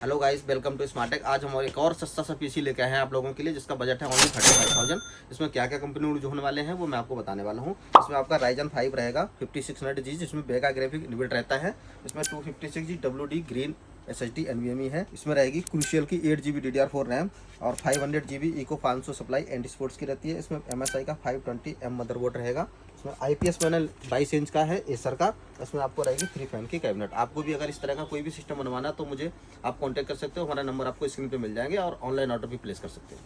Hello guys, welcome to Smartech. आज हम एक और सस्ता सा पीसी लेके आए हैं आप लोगों के लिए, जिसका बजट है ओनली 35,000। इसमें क्या क्या कंपनी जो होने वाले हैं वो मैं आपको बताने वाला हूँ। इसमें आपका Ryzen 5 रहेगा 5600G, जिसमें बेगा ग्राफिक इनबिल्ट रहता है। इसमें 256G WD green SSD NVMe है। इसमें रहेगी क्रूशियल की 8GB DDR4 रैम और 500GB eco 500 supply anti sports की रहती है। इसमें MSI का 520M मदरबोर्ड रहेगा। इसमें IPS पैनल 22 इंच का है एसर का। इसमें आपको रहेगी 3 फैन की कैबिनेट। आपको भी अगर इस तरह का कोई भी सिस्टम बनवाना तो मुझे आप कांटेक्ट कर सकते हो। हमारा नंबर आपको स्क्रीन पे मिल जाएंगे और ऑनलाइन ऑर्डर भी प्लेस कर सकते हो।